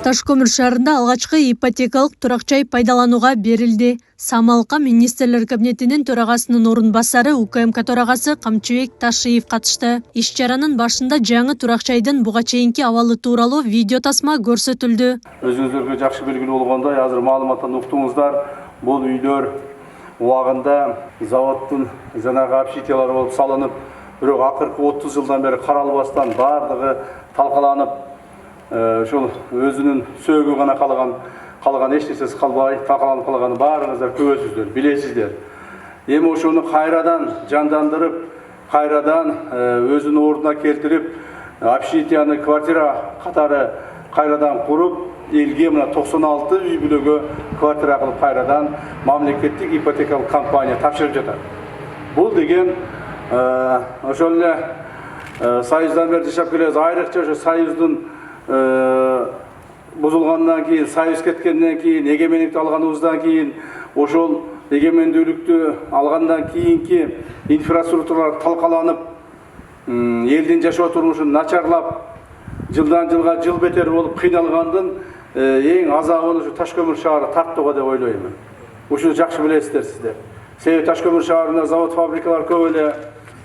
Ташкөмүр шаарында алгачкы ипотекалык турак-жай пайдаланууга берилди. Самалка министрлер кабинетинин төрагасынын орун басары УКМК төрагасы Камчыбек Ташиев катышты. Иш-чаранын башында жаңы турак-жайдын буга чейинки абалы тууралуу видео тасма көрсөтүлдү. Өзүңүздөргө жакшы белгилүү болгондой, азыр маалыматтан уктуңуздар, бул үйлөр убагында заводдун жанагы общежитиялары болуп салынып, бирок акыркы 30 жылдан бери каралбастан бардыгы талкаланып, ошол өзүнүн сөөгү гана калган эч нерсеси калбай, талкаланып калганы баарыңыздар көрөсүздөр, билесиздер. Эми ошону кайрадан жандандырып, кайрадан өзүнүн ордуна келтирип, общежитияны квартира катары кайрадан куруп, элге мына 96 үй бүлөгө квартира кылып кайрадан мамлекеттик ипотекалык компания тапшырып жатат. Бул деген ошол эле Союздан бери жашап келебиз, айрыкча ошо Союздун бузулгандан кийин, Союз кеткенден кийин, эгемендикти алганыбыздан кийин, ошол эгемендүүлүктү алгандан кийинки инфраструктуралар талкаланып, элдин жашоо турмушун начарлап, жылдан жылга жыл бетер болуп кыйналгандын эң азабын ушу Ташкөмүр шаары тартууга деп ойлоймун. Ушуну жакшы билесиздер сиздер. Себеби Ташкөмүр шаарында завод, фабрикалар көп эле.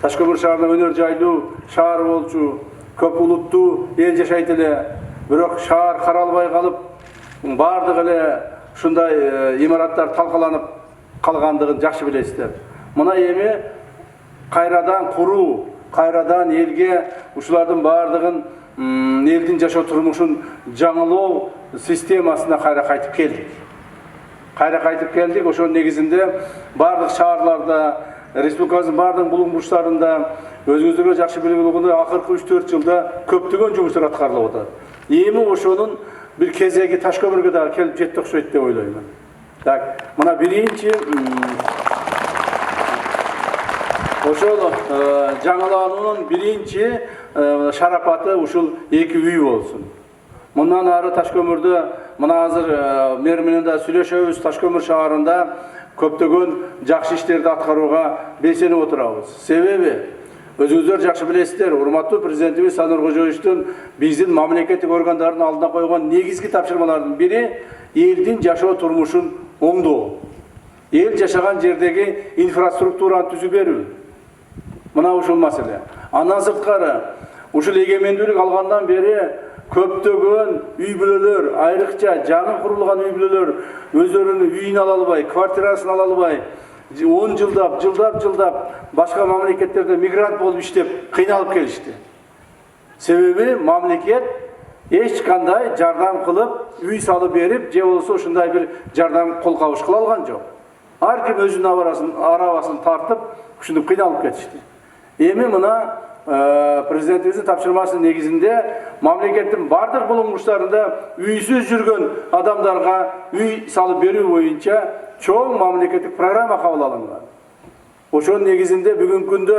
Ташкөмүр шаарында өнөр жайлуу шаар болчу, көп улуттуу эл жашайт эле. Бирок шаар каралбай калып, бардык эле ушундай имараттар талкаланып калгандыгын жакшы билесиздер. Мына эми кайрадан куруу, кайрадан элге ушулардын бардыгын элдин жашоо турмушун жаңылоо системасына кайра кайтып келдик. Ошонун негизинде бардык шаарларда, республикабыздын бардык булуң бурчтарында өзүңүздөргө жакшы белгилүү болгондой акыркы 3-4 жылда көптөгөн жумуштар аткарылып атат. Эми ошонун бир кезеги Ташкөмүргө да келип жетти окшойт деп ойлоймун. Так, мына биринчи ошол жаңылануунун биринчи шарапаты ушул 2 үй болсун. Мындан ары Ташкөмүрдө мына азыр мэр менен да сүйлөшөбүз, Ташкөмүр шаарында көптөгөн жакшы иштерди аткарууга белсенип отурабыз. Себеби өзүңүздөр жакшы билесиздер, урматтуу президентибиз Садыр Кожоевичтин биздин мамлекеттик органдардын алдына койгон негизги тапшырмалардын бири элдин жашоо турмушун оңдоо. Эл жашаган жердеги инфраструктураны түзүп берүү. Мына ушул маселе. Андан сырткары ушул эгемендүүлүк алгандан бери көптөгөн үй бүлөлөр, айрыкча жаңы курулган үй бүлөлөр өздөрүнүн үйүн ала албай, квартирасын ала албай, 10 жылдап башка мамлекеттерде мигрант болуп иштеп кыйналып келишти. Себеби мамлекет эч кандай жардам кылып, үй салып берип, же болсо ушундай бир жардам кол кабыш кыла алган жок. Ар ким өзүнүн арабасын тартып, ушинтип кыйналып кетишти. Эми мына президентибиздин тапшырмасынын негизинде мамлекеттин бардык булуң бурчтарында үйсүз жүргөн адамдарга үй салып берүү боюнча чоң мамлекеттик программа кабыл алынган. Ошонун негизинде бүгүнкү күндө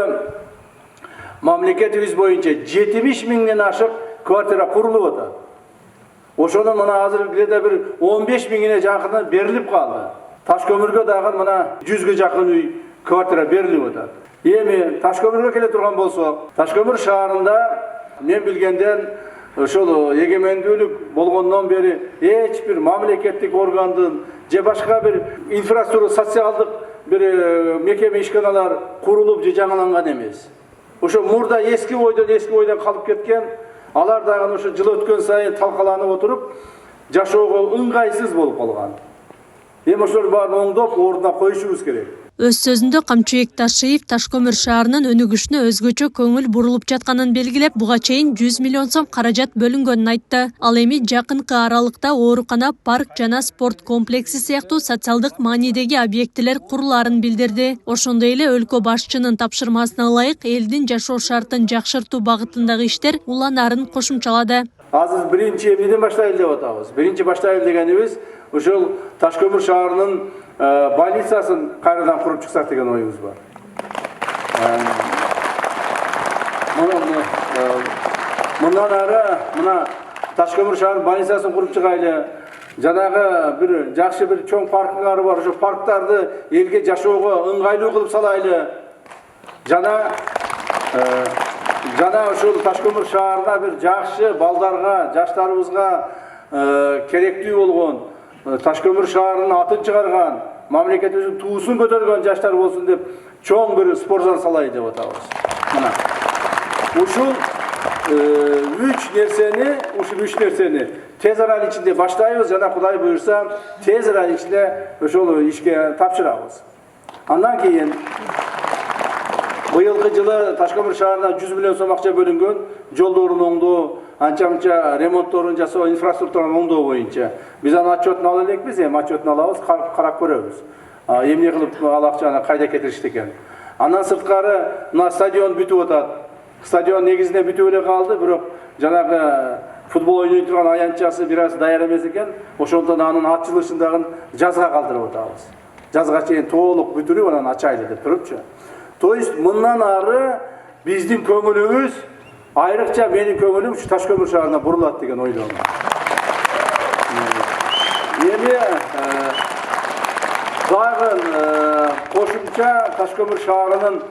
мамлекетибиз боюнча 70 миңден ашык квартира курулуп атат. Ошонун мына азыр где-то бир 15 миңине жакыны берилип калды. Ташкөмүргө дагы мына 100гө жакын үй квартира берилип атат. Эми Ташкөмүргө келе турган болсок, Ташкөмүр шаарында мен билгенден ошол эгемендүүлүк болгондон бери эч бир мамлекеттик органдын же башка бир инфраструктура, социалдык бир мекеме ишканалар курулуп же жаңыланган эмес. Ошо мурда эски ойдон калып кеткен, алар дагы ошо жыл өткөн сайын талкаланып отуруп, жашоого ыңгайсыз болуп калган. Эми ошолор баарын оңдоп, ордуна коюшубуз керек. Өз сөзүндө Камчыбек Ташиев Ташкөмүр шаарынын өнүгүшүнө өзгөчө көңүл бурулуп жатканын белгилеп, буга чейин 100 миллион сом каражат бөлүнгөнүн айтты. Ал эми жакынкы аралыкта оорукана, парк жана спорт комплекси сыяктуу социалдык маанидеги объектилер курулаарын билдирди. Ошондой эле өлкө башчынын тапшырмасына ылайык элдин жашоо шартын жакшыртуу багытындагы иштер уланаарын кошумчалады. Азыр биринчи эмнеден баштайлы деп атабыз. Биринчи баштайлы дегенибиз ошол Ташкөмүр шаарынын больницасын кайрадан куруп чыксак деген оюбуз бар. Мындан ары мына Ташкөмүр шаарынын больницасын куруп чыгайлы. Жанагы бир жакшы бир чоң парктары бар. Ошо парктарды элге жашоого ыңгайлуу кылып салайлы. Жана Жана ушул Ташкөмүр шаарына бир жакшы балдарга, жаштарыбызга керектүү болгон, Ташкөмүр шаарынын атын чыгарган, мамлекетибиздин туусун көтөргөн жаштар болсун деп чоң бир спорт зал салайын деп атабыз. Мына ушул үч нерсени тез аранын ичинде баштайбыз жана Кудай буйрса тез аранын ичинде ошол ишке тапшырабыз. Андан кийин быйылкы жылы Ташкөмүр шаарына 100 миллион сом акча бөлүнгөн, жолдорун оңдоо, анча-мынча ремонтторун жасоо, инфраструктураны оңдоо боюнча. Биз анын отчетун ала элекпиз, эми отчетун алабыз, карап көрөбүз. Эмне кылып ал акчаны кайда кетиришти экен. Андан сырткары мына стадион бүтүп атат. Стадион негизинде бүтүп эле калды, бирок жанагы футбол ойной турган аянтчасы бир аз даяр эмес экен. Ошондон анын ачылышын дагы жазга калтырып атабыз. Жазга чейин толук бүтүрүп анан ачайлы деп турупчу. То есть мындан ары биздин көңүлүбүз, айрыкча менин көңүлүм ушу Ташкөмүр шаарына бурулат деген ойдомун. Эми дагы кошумча Ташкөмүр шаарынын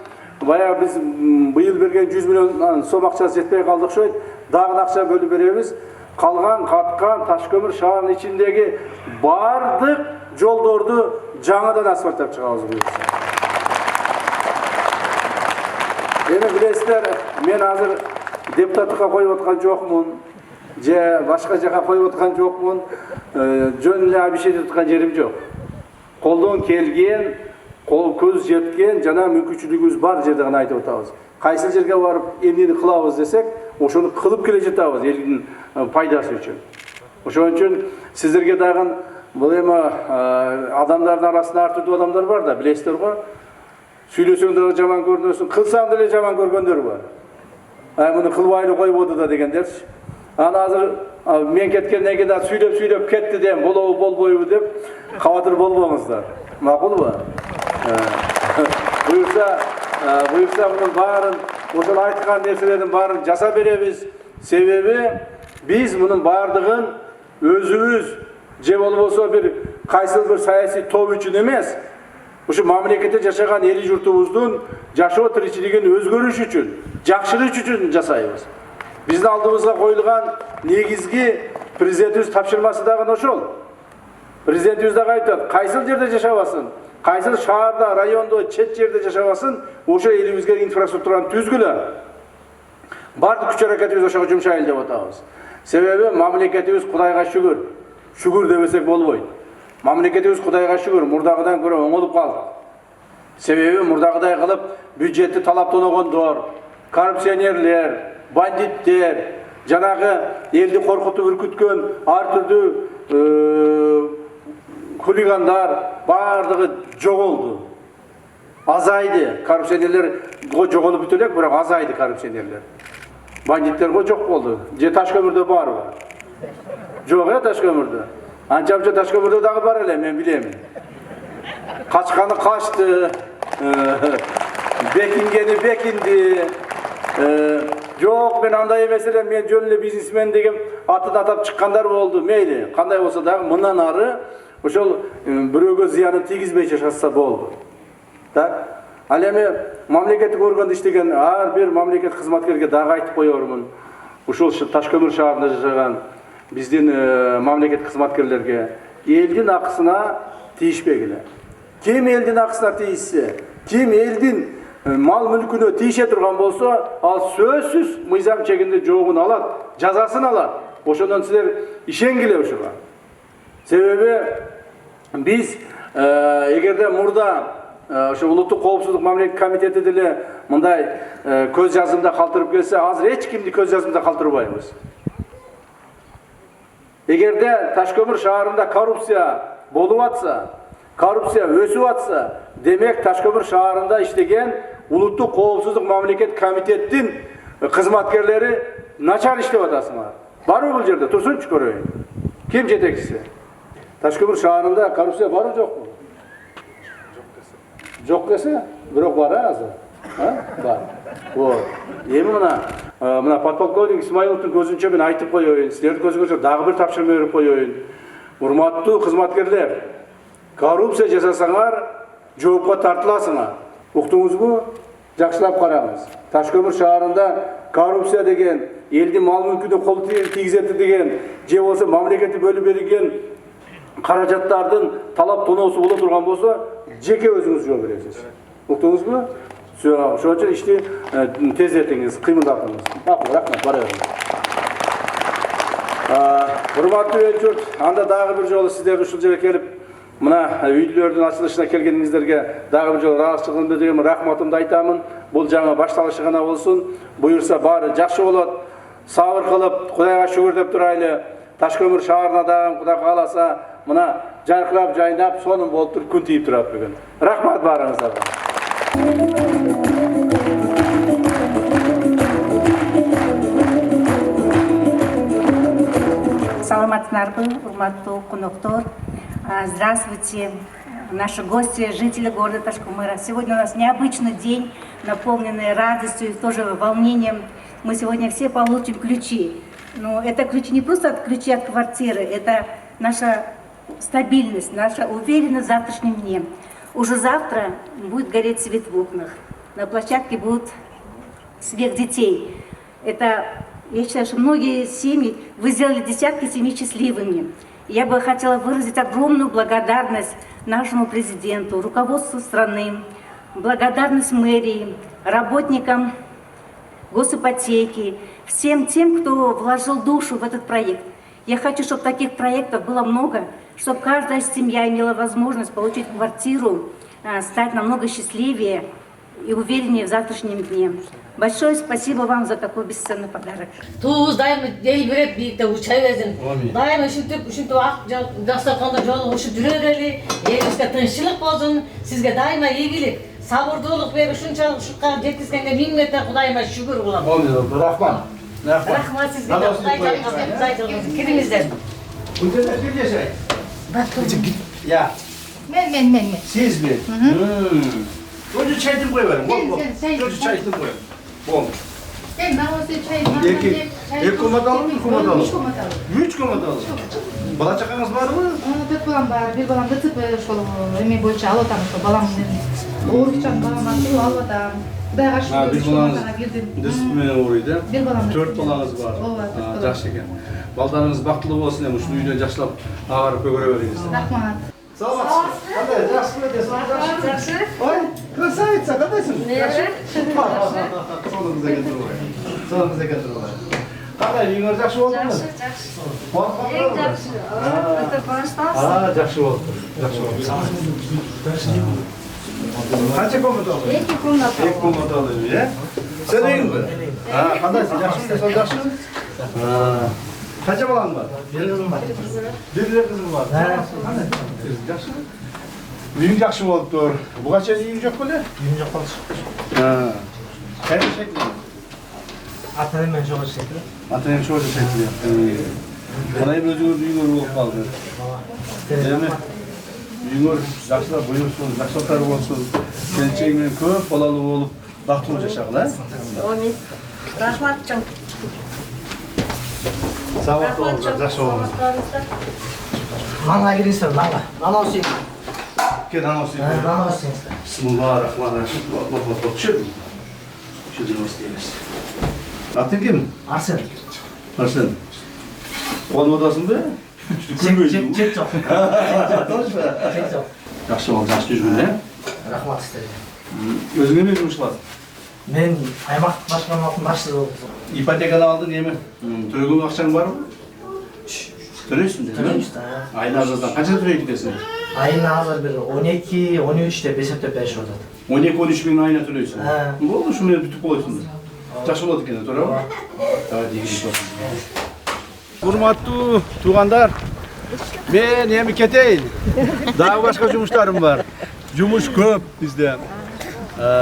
баягы биз быйыл берген 100 миллион сом акчасы жетпей калды окшойт. Дагы акча бөлүп беребиз. Калган каткан Ташкөмүр шаарынын ичиндеги бардык жолдорду жаңадан асфальттап чыгабыз буюрса. Эми билесиздер, мен азыр депутаттыкка коюп аткан жокмун, же башка жака коюп аткан жокмун, жөн эле абишет аткан жерим жок. Колдон келген, кол көз жеткен жана мүмкүнчүлүгүбүз бар жерде гана айтып атабыз. Кайсы жерге барып эмнени кылабыз десек, ошону кылып келе жатабыз элдин пайдасы үчүн. Ошон үчүн сиздерге дагы бул эми адамдардын арасында ар түрдүү адамдар бар да, билесиздер го. Сүйлөсөң дагы жаман көрүнөсүң, кылсаң деле жаман көргөндөр бар. Муну кылбайлы койбоду да дегендерчи. Аны азыр мен кеткенден кийин сүйлөп кетти дем, болобу болбойбу деп кабатыр болбоңуздар. Макулбу? Буюрса мунун баарын, ошол айткан нерселердин баарын жаса беребиз. Себеби биз мунун баардыгын өзүбүз же болбосо бир кайсыл бир саясий топ үчүн эмес, ушу мамлекетте жашаган эли журтубуздун жашоо тиричилигин өзгөрүш үчүн, жакшырыш үчүн жасайбыз. Биздин алдыбызга коюлган негизги президентибиз тапшырмасы дагы ошол. Президентибиз дагы айтат, кайсыл жерде жашабасын, кайсыл шаарда, райондо, чет жерде жашабасын, ошо элибизге инфраструктураны түзгүлө. Бардык күч аракетибиз ошого жумшайлы деп атабыз. Себеби мамлекетибиз Кудайга шүгүр дебесек болбойт. Мамлекетибиз Кудайга шүгүр, мурдагыдан көрө оңолуп калды. Себеби мурдагыдай кылып бюджетти талаптоногондор, коррупционерлер, бандиттер, жанагы элди коркутуп үркүткөн ар түрдүү хулигандар бардыгы жоголду. Азайды. Коррупционерлер жоголуп бүтө элек, бирок азайды коррупционерлер. Бандиттер жок болду. Же Ташкөмүрдө барбы? Жок Ташкөмүрдө. Анча-мынча Ташкөмүрдө дагы бар эле, мен билем. Качканы качты, бекингени бекинди. Жок, мен андай эмес элем, мен жөн эле бизнесмен деген атын атап чыккандар болду. Мейли, кандай болсо дагы мындан ары ошол бирөөгө зыянын тийгизбей жашаса болду. Так, ал эми мамлекеттик органда иштеген ар бир мамлекет кызматкерге дагы айтып коёрмун. Ушул Ташкөмүр шаарында жашаган биздин мамлекет кызматкерлерге элдин акысына тийишпегиле. Ким элдин акысына тийишсе, ким элдин мал мүлкүнө тийише турган болсо, ал сөзсүз мыйзам чегинде жоогун алат, жазасын алат. Ошондон силер ишенгиле ушуга. Себеби биз эгерде мурда ошо улуттук коопсуздук мамлекеттик комитети деле мындай көз жазымда калтырып келсе, азыр эч кимди көз жазымда калтырбайбыз. Эгерде Ташкөмүр шаарында коррупция болуп атса, коррупция өсүп атса, демек Ташкөмүр шаарында иштеген улуттук коопсуздук мамлекет комитеттин кызматкерлери начар иштеп атасыңар. Барбы бул жерде? Турсунчу көрөйүн. Ким жетекчиси? Ташкөмүр шаарында коррупция барбы жокпу? Жок десе, бирок бар азыр. Бар. Вот. Эми мына подполковник Исмаиловдун көзүнчө мен айтып коеюн, силердин көзүңүзгө дагы бир тапшырма берип коеюн. Урматтуу кызматкерлер, коррупция жасасаңар, жоопко тартыласыңар. Уктуңузбу? жакшылап караңыз. Ташкөмүр шаарында коррупция деген, элдин мал мүлкүнө кол тийгизет деген, же болсо мамлекетти бөлүп берилген каражаттардын талап тоноосу боло турган болсо, жеке өзүңүз жол бересиз. Уктуңузбу? Ошон үчүн ишти тездетиңиз, кыймылдатыңыз. Рахмат, бара бериңиз. Урматтуу эл журт, анда дагы бир жолу сиздер ушул жерге келип, мына үйлөрдүн ачылышына келгениңиздерге дагы бир жолу ыраазычылыгымды деген рахматымды айтамын. Бул жаңы башталышы гана болсун. Буюрса баары жакшы болот. Сабыр кылып, Кудайга шүгүр деп турайлы. Ташкөмүр шаарына дагы Кудай кааласа, мына жаркырап жайнап, сонун болуп туруп күн тийип турат бүгүн. Рахмат баарыңыздарга. Саламатсыздарбы, урматтуу коноктор. Здравствуйте, наши гости, жители города Ташкомыра. Сегодня у нас необычный день, наполненный радостью и тоже волнением. Мы сегодня все получим ключи. Но это ключи не просто ключи от квартиры, это наша стабильность, наша уверенность в завтрашнем дне. Уже завтра будет гореть свет в окнах. На площадке будет смех детей. Это, я считаю, что многие семьи, вы сделали десятки семей счастливыми. Я бы хотела выразить огромную благодарность нашему президенту, руководству страны, благодарность мэрии, работникам госипотеки, всем тем, кто вложил душу в этот проект. Я хочу, чтобы таких проектов было много, чтобы каждая семья имела возможность получить квартиру, стать намного счастливее и увереннее в завтрашнем дне. Большое спасибо вам за такой бесценный подарок. Туз дайыма ел берет биікте учай берсин. Дайыма ушинтип ак дастарканда жолугушуп жүрө бери, элибизге тынччылык болсун, сизге дайыма ийгилик, сабырдуулук берип ушунчалык ушукка жеткизгенге миң мәртебе Кудайыма шүгүр кылам. Рахмат. Рахмат сизге. Кудайга кириңиздер. Күндө бир жашайт. Я. Мен. Siz mi? Önce çayını koyuverin. Önce çayını koyuverin. Bol. Ben olsa çayım. İki komadalı mı? Komadalı. Üç komadalı. 3 komadalı. Bala çakanız var mı? Dört balam var. Bir balam da tıp emeği boyunca alıtam. Balam uğurçan balam var. Alıtam. Daha Ha, bir balanız. Dısmene uğruydu. Bir balam. 4 balanız var. O var. Жақсы екен. Балдарыңыз бақытты болсын, ушул үйдөн жакшылап агарып көгөрө бериңиз. Рахмат. Саламатсыз. Кандай жакшы белесиз? Жакшы. Ой, красавица, кандайсың? Жакшы. Сонуңузда келтирип. Кандай үйүңөр жакшы болдуңбу? Жакшы. Эң жакшы. Это башталсын. Жакшы болуптур. Жакшы болуптур. Канча комнаталы? 2 комнаталы. 2 комнаталы үй, э? Сен үйүңбү? Кандайсың? Жакшымы? Сон жакшымы? Канча балаң бар? Bir kızım var. Bir kızım var. Жакшы. Үйүң жакшы болуптур. Буга чейин үйүң жок беле? Düğün yok olsun. Кайда шекли? Atayım çok şekli. Атайын шоуда шекли. Кандай өзүңөрдүн үйүңөр болуп калды? Эми үйүңөр жакшылап буйрсун, жакшылыктар болсун. Келечеги менен көп балалуу болуп, бактылуу жашагыла. Амин. Рахмат чоң. Сабак болуңуздар, жакшы болуңуздар. Nana girinsin nana. Nana olsun. Kel анасы. Nana olsun. Bismillahirrahmanirrahim. Чөп. Чөп істейміз. Атың кім? Arsın. Арсен. Қолын отасың ба? Çek çok. Çek çok. Жақсы бол, жақсы жүргін, ә? Rahmat istedim. Өзіңе не жұмыс қыласың? Ben аймақ başkanlığının başlığı oldum. Ипотеканы алдың еме? Төлеген ақшаң бар ма? Төлейсің, değil mi? Төлейміз de. Айына азаздан қанша төлейді десің? Ayın hazır bir 12-13 de 5 oldu. 12-13 bin айына төлейсің. Ә. Болды, шумен бүтіп болайсың. Жақсы болады екен, тұра ма? Урматтуу туугандар, мен эми кетейин. Дагы башка жумуштарым бар. Жумуш көп бизде.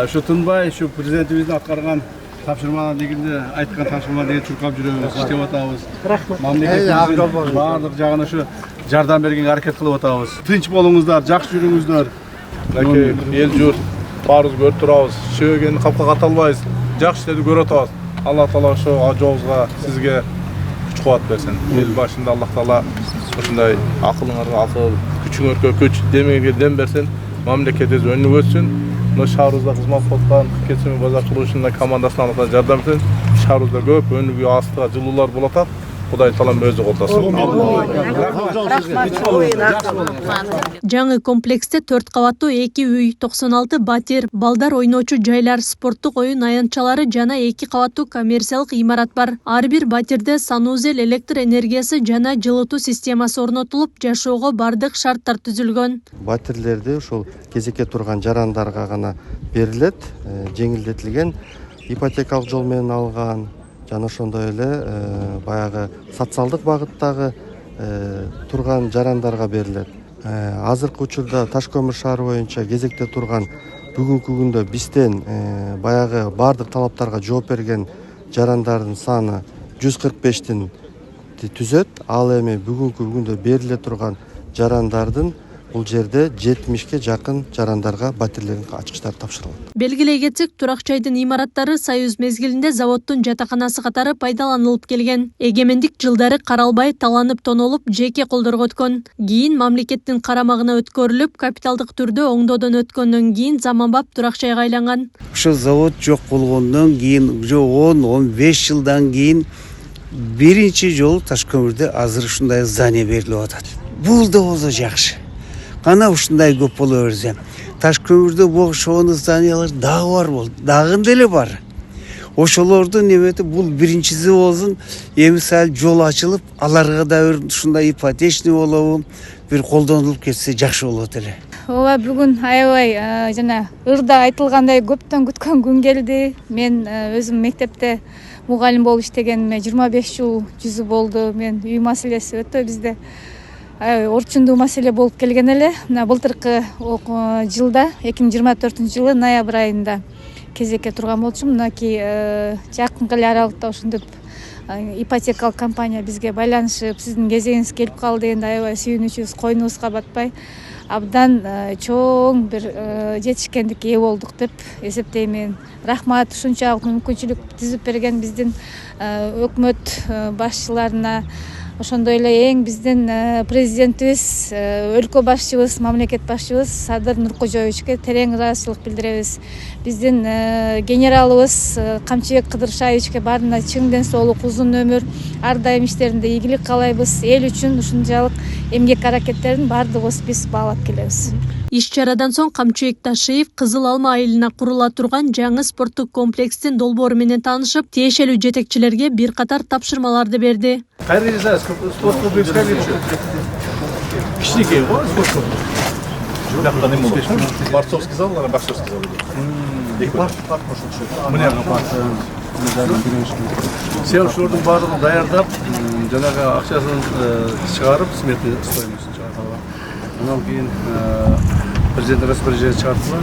Ушу тынбай, ушу президентибиздин аткарган тапшырмалар дегенде, айткан тапшырмалар деген чуркап жүрөбүз, иштеп атабыз. Рахмат. Мамлекетибиздин баардык жагына ушу жардам бергенге аракет кылып атабыз. Тынч болуңуздар, жакшы жүрүңүздөр. Мынакей эл журт баарыбыз көрүп турабыз. Шөөгенди капка каталбайбыз. Жакшы иштерди көрүп атабыз. Алла таала ошо жолуңузга, сизге күч-кубат берсин. Эл башында Алла таала ушундай акылыңарга акыл, күчүңөргө күч, демеңерге дем берсин. Мамлекетибиз өнүгүп өссүн. Mына Шаарузда кызмат кылган кесими базар курулушунда командасына алып жардам эткен. Шаарузда көп өнүгүү астыга жылуулар болуп атат. Кудай таалам өзү колдосун. Жаңы комплексте 4 кабаттуу 2 үй, 96 батир, балдар ойночу жайлар, спорттук оюн аянтчалары жана 2 кабаттуу коммерциялык имарат бар. Ар бир батирде санузел, электр энергиясы жана жылытуу системасы орнотулуп, жашоого бардык шарттар түзүлгөн. Батирлерди ушул кезекке турган жарандарга гана берилет, жеңилдетилген ипотекалык жол менен алган жана ошондой эле баягы социалдык багыттагы турган жарандарга берилет. Азыркы учурда Таш көмүр шаары боюнча кезекте турган бүгүнкү күндө бизден баягы бардык талаптарга жооп берген жарандардын саны 145тин түзөт. Ал эми бүгүнкү күндө бериле турган жарандардын бул жерде 70ке жакын жарандарга батирлердин ачкычтары тапшырылат. Белгилей кетсек, турак жайдын имараттары Союз мезгилинде заводдун жатаканасы катары пайдаланылып келген. Эгемендик жылдары каралбай, таланып тонолуп, жеке колдорго өткөн. Кийин мамлекеттин карамагына өткөрүлүп, капиталдык түрдө оңдоодон өткөндөн кийин заманбап турак жайга айланган. Ошо завод жок болгондон кийин 10-15 жылдан кийин биринчи жолу Таш көмүрдө азыр ушундай здание берилип атат. Бул да болсо жакшы. Кана ушундай көп боло берсе. Таш көмүрдө ошонун зданиялар дагы бар болду. Дагы деле бар. Ошолордун немети бул биринчиси болсун. Эми сал жол ачылып, аларга да ушундай ипотечный болобу, бир колдонулуп кетсе жакшы болот эле. Ооба, бүгүн аябай жана ырда айтылгандай көптөн күткөн күн келди. Мен өзүм мектепте мугалим болуп иштегениме 25 жыл жүзү болду. Мен үй маселеси өтө бизде орчундуу маселе болуп келген эле. Мына былтыркы жылда 2024-жылы ноябрь айында кезекке турган болчумун. Мынакей жакынкы эле аралыкта ушинтип ипотекалык компания бизге байланышып, сиздин кезегиңиз келип калды дегенде аябай сүйүнүчүбүз, койнубузга батпай абдан чоң бир жетишкендикке ээ болдук деп эсептеймин. Рахмат ушунчалык мүмкүнчүлүк түзүп берген биздин өкмөт башчыларына, ошондой эле эң биздин президентибиз, өлкө башчыбыз, мамлекет башчыбыз Садыр Нуркожоевичке терең ыраазычылык билдиребиз. Биздин генералыбыз Камчыбек Кыдыршаевичке баарына чың ден соолук, узун өмүр, ар дайым иштеринде ийгилик каалайбыз. Эл үчүн ушунчалык эмгек аракеттерин баардыгыбыз биз баалап келебиз. Иш-чарадан соң Камчыбек Ташиев Кызыл Алма айылына курула турган жаңы спорттук комплекстин долбоору менен таанышып, тиешелүү жетекчилерге бир катар тапшырмаларды берди. Кайра спорт комплекс кайра кичинекей го спорт комплекс. Жакта неме болот? Борцовский зал, боксерский зал. Парк ошол. Мына сен ошолордун баардыгын даярдап, жанагы акчасын чыгарып, сметный стоимостун чыгарып. Андан кийин президент распоряжение чыгартылды.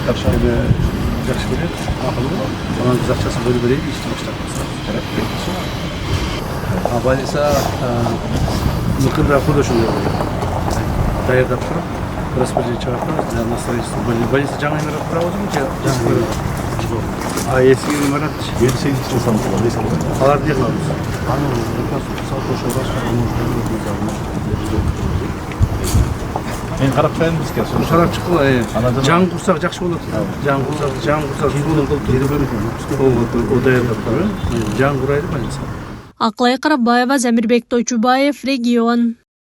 Тапшырды. Жакшы көрөт. Анан биз акчасын бөлүп берейик, ишти баштап. Больница мыкынраак ошондой даярдап туруп, распоряжение чыгартып, на строительство больница жаңы имарат турабызбы? А эски имарат 7-8 жыл салынды. Аларды не кылабыз? Мен карап чыгайын бизге. Карап чыккыла, жаңы курсак жакшы болот. Жаңы курсак сууну кылып, о даярдап туруп, жаңы курайлы больница. Аклай Карабаева, Замирбек Тойчубаев, Регион.